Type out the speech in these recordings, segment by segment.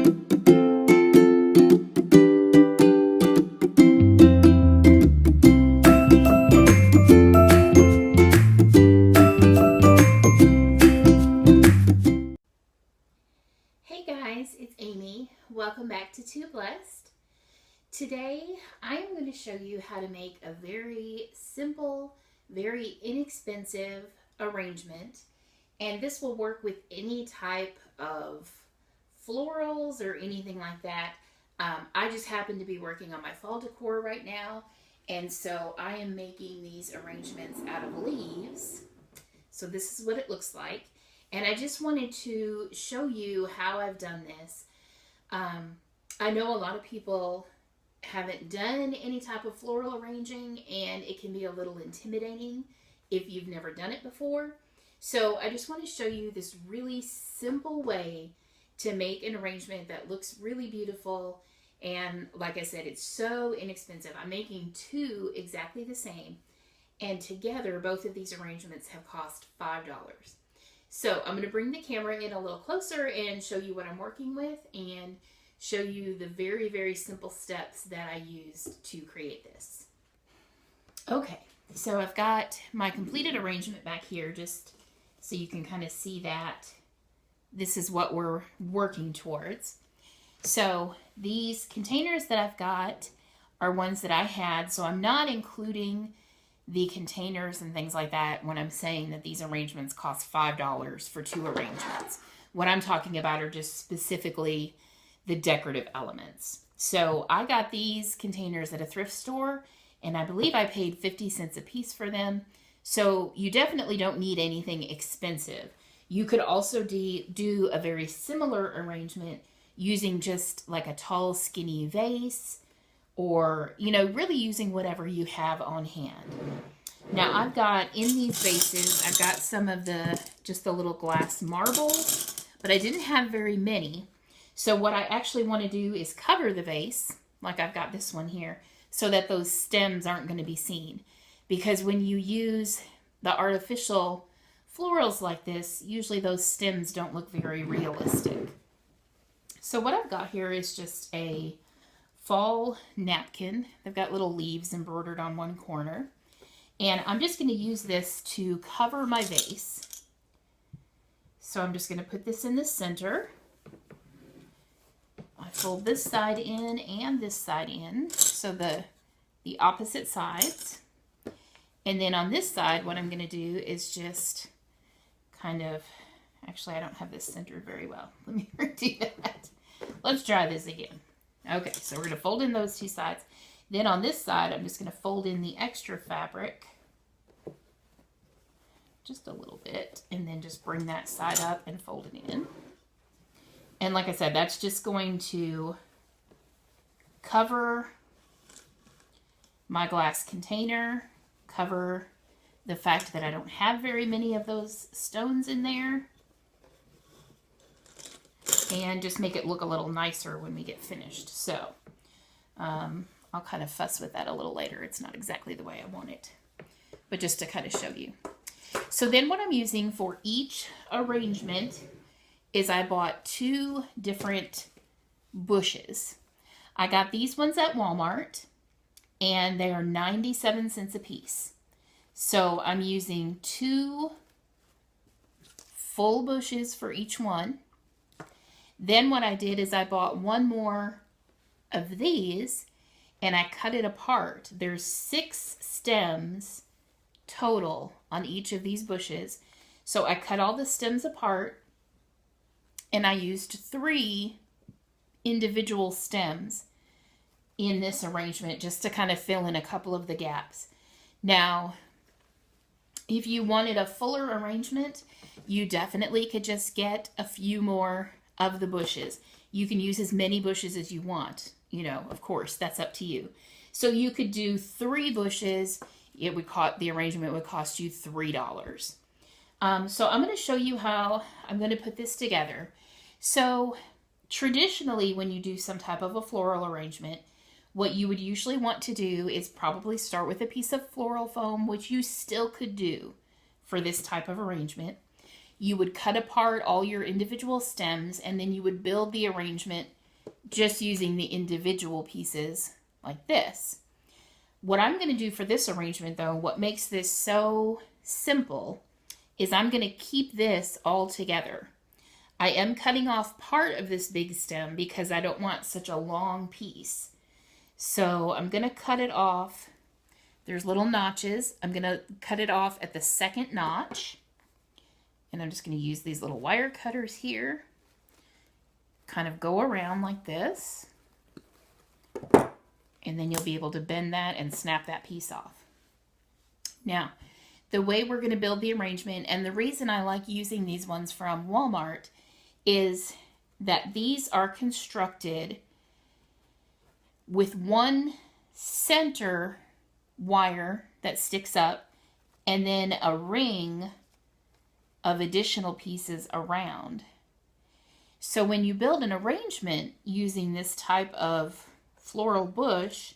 Hey guys, it's Amy. Welcome back to Too Blessed. Today I am going to show you how to make a very simple, very inexpensive arrangement, and this will work with any type of florals or anything like that. I just happen to be working on my fall decor right now, and so I am making these arrangements out of leaves. So this is what it looks like. And I just wanted to show you how I've done this. I know a lot of people haven't done any type of floral arranging, and it can be a little intimidating if you've never done it before. So I just want to show you this really simple way to make an arrangement that looks really beautiful. And like I said, it's so inexpensive. I'm making two exactly the same, and together both of these arrangements have cost $5. So I'm going to bring the camera in a little closer and show you what I'm working with and show you the very, very simple steps that I used to create this. Okay, so I've got my completed arrangement back here just so you can kind of see that this is what we're working towards. So these containers that I've got are ones that I had, so I'm not including the containers and things like that when I'm saying that these arrangements cost $5 for two arrangements. What I'm talking about are just specifically the decorative elements. So I got these containers at a thrift store, and I believe I paid 50 cents a piece for them. So you definitely don't need anything expensive. You could also do a very similar arrangement using just like a tall, skinny vase, or, you know, really using whatever you have on hand. Now, I've got in these vases, I've got some of just the little glass marbles, but I didn't have very many. So what I actually want to do is cover the vase, like I've got this one here, so that those stems aren't going to be seen. Because when you use the artificial florals like this, usually those stems don't look very realistic. So what I've got here is just a fall napkin. They've got little leaves embroidered on one corner. And I'm just going to use this to cover my vase. So I'm just going to put this in the center. I fold this side in and this side in, so the opposite sides. And then on this side, what I'm going to do is just kind of, actually I don't have this centered very well. Let me redo that. Let's try this again. Okay, so we're going to fold in those two sides. Then on this side, I'm just going to fold in the extra fabric just a little bit, and then just bring that side up and fold it in. And like I said, that's just going to cover my glass container, cover the fact that I don't have very many of those stones in there, and just make it look a little nicer when we get finished. So I'll kind of fuss with that a little later. It's not exactly the way I want it, but just to kind of show you. So then what I'm using for each arrangement is I bought two different bushes. I got these ones at Walmart, and they are 97 cents a piece. So I'm using two full bushes for each one. Then what I did is I bought one more of these, and I cut it apart. There's 6 stems total on each of these bushes. So I cut all the stems apart, and I used 3 individual stems in this arrangement just to kind of fill in a couple of the gaps. Now, if you wanted a fuller arrangement, you definitely could just get a few more of the bushes. You can use as many bushes as you want. You know, of course, that's up to you. So you could do 3 bushes. It would cost, the arrangement would cost you $3. So I'm going to show you how I'm going to put this together. So traditionally, when you do some type of a floral arrangement, what you would usually want to do is probably start with a piece of floral foam, which you still could do for this type of arrangement. you would cut apart all your individual stems and then you would build the arrangement just using the individual pieces like this. What I'm going to do for this arrangement though, what makes this so simple, is I'm going to keep this all together. I am cutting off part of this big stem because I don't want such a long piece. So I'm going to cut it off. There's little notches. I'm going to cut it off at the second notch. And I'm just going to use these little wire cutters here. Kind of go around like this. And then you'll be able to bend that and snap that piece off. Now, the way we're going to build the arrangement, and the reason I like using these ones from Walmart, is that these are constructed with one center wire that sticks up and then a ring of additional pieces around. So when you build an arrangement using this type of floral bush,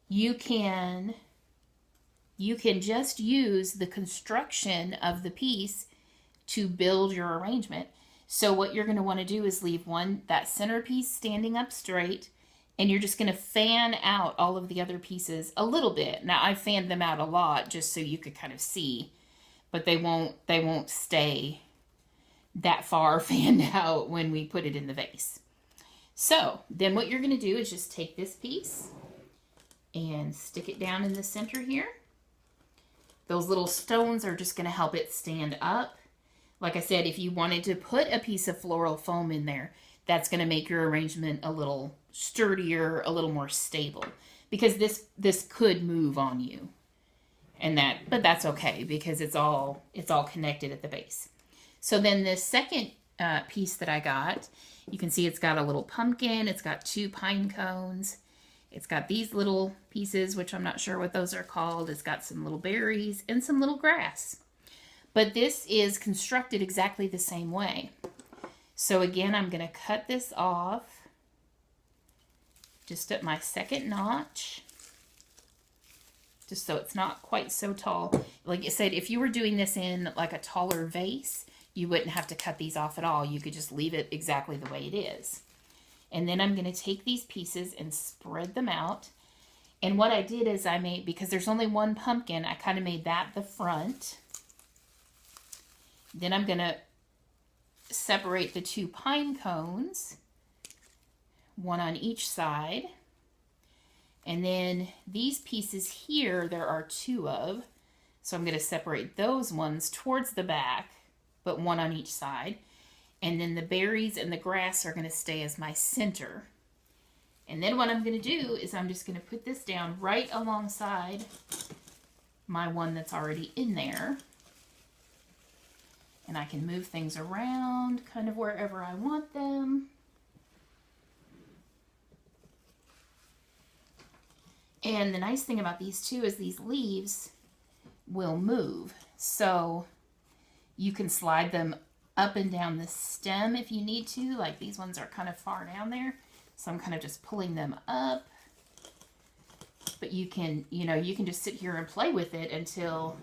you can just use the construction of the piece to build your arrangement. So what you're going to want to do is leave that center piece standing up straight, and you're just going to fan out all of the other pieces a little bit. Now I fanned them out a lot just so you could kind of see, but they won't stay that far fanned out when we put it in the vase. So then what you're going to do is just take this piece and stick it down in the center here. Those little stones are just going to help it stand up. Like I said, if you wanted to put a piece of floral foam in there, that's going to make your arrangement a little sturdier, a little more stable, because this could move on you. But that's okay because it's all connected at the base. So then this second piece that I got, you can see it's got a little pumpkin, it's got 2 pine cones, it's got these little pieces, which I'm not sure what those are called. It's got some little berries and some little grass. But this is constructed exactly the same way. So again, I'm going to cut this off just at my second notch, just so it's not quite so tall. Like I said, if you were doing this in like a taller vase, you wouldn't have to cut these off at all. You could just leave it exactly the way it is. And then I'm going to take these pieces and spread them out. And what I did is I made, because there's only one pumpkin, I kind of made that the front. Then I'm going to separate the 2 pine cones, one on each side. And then these pieces here, there are 2 of. So I'm going to separate those ones towards the back, but one on each side. And then the berries and the grass are going to stay as my center. And then what I'm going to do is I'm just going to put this down right alongside my one that's already in there. And I can move things around kind of wherever I want them. And the nice thing about these too is these leaves will move. So you can slide them up and down the stem if you need to. Like these ones are kind of far down there. So I'm kind of just pulling them up. But you can just sit here and play with it until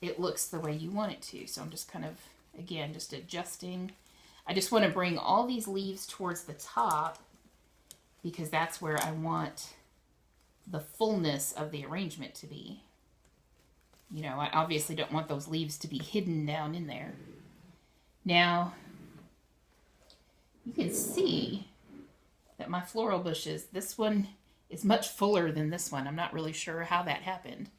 it looks the way you want it to. So I'm just kind of, again, just adjusting. I just want to bring all these leaves towards the top because that's where I want the fullness of the arrangement to be. You know, I obviously don't want those leaves to be hidden down in there. Now, you can see that my floral bushes, this one is much fuller than this one. I'm not really sure how that happened.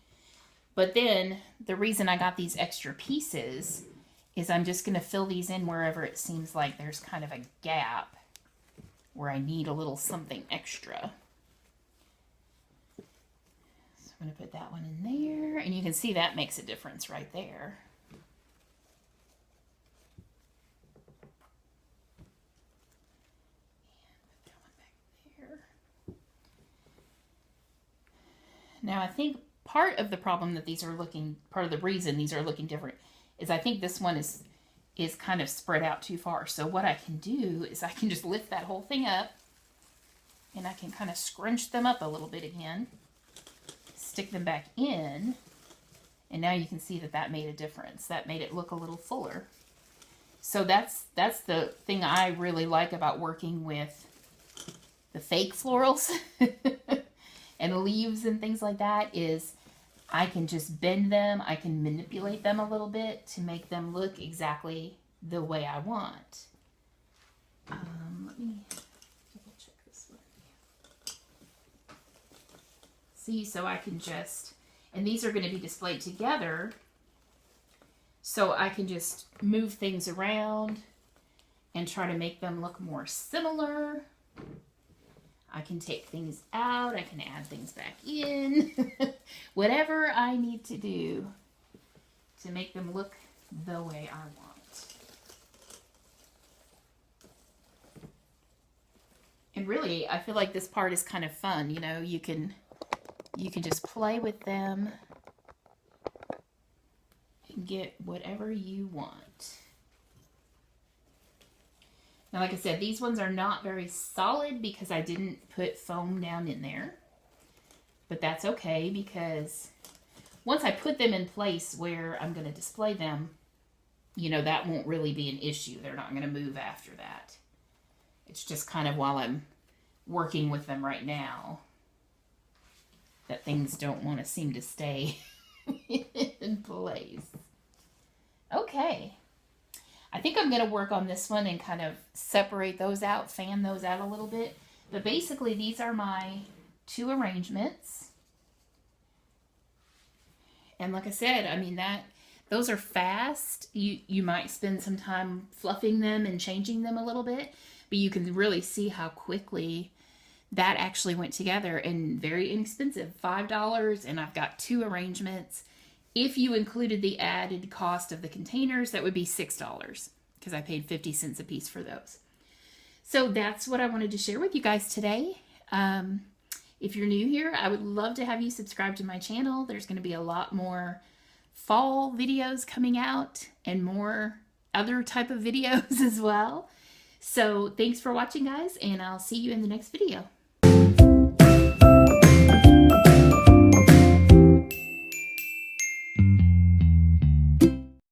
But then the reason I got these extra pieces is I'm just going to fill these in wherever it seems like there's kind of a gap where I need a little something extra. So I'm going to put that one in there, and you can see that makes a difference right there. Now I think part of the problem that part of the reason these are looking different is I think this one is kind of spread out too far. So what I can do is I can just lift that whole thing up and I can kind of scrunch them up a little bit again, stick them back in, and now you can see that that made a difference. That made it look a little fuller. So that's the thing I really like about working with the fake florals and leaves and things like that is I can just bend them. I can manipulate them a little bit to make them look exactly the way I want. Let me double check this one. See, so I can just, and these are going to be displayed together, so I can just move things around and try to make them look more similar. I can take things out, I can add things back in, whatever I need to do to make them look the way I want. And really, I feel like this part is kind of fun, you know, you can just play with them and get whatever you want. Now, like I said, these ones are not very solid because I didn't put foam down in there. But that's okay because once I put them in place where I'm going to display them, you know, that won't really be an issue. They're not going to move after that. It's just kind of while I'm working with them right now that things don't want to seem to stay in place. Okay. I think I'm going to work on this one and kind of separate those out, fan those out a little bit. But basically, these are my 2 arrangements. And like I said, I mean, those are fast. You might spend some time fluffing them and changing them a little bit, but you can really see how quickly that actually went together, and very inexpensive, $5, and I've got 2 arrangements. If you included the added cost of the containers, that would be $6 because I paid 50 cents a piece for those. So that's what I wanted to share with you guys today. If you're new here, I would love to have you subscribe to my channel. There's going to be a lot more fall videos coming out and more other type of videos as well. So thanks for watching, guys, and I'll see you in the next video.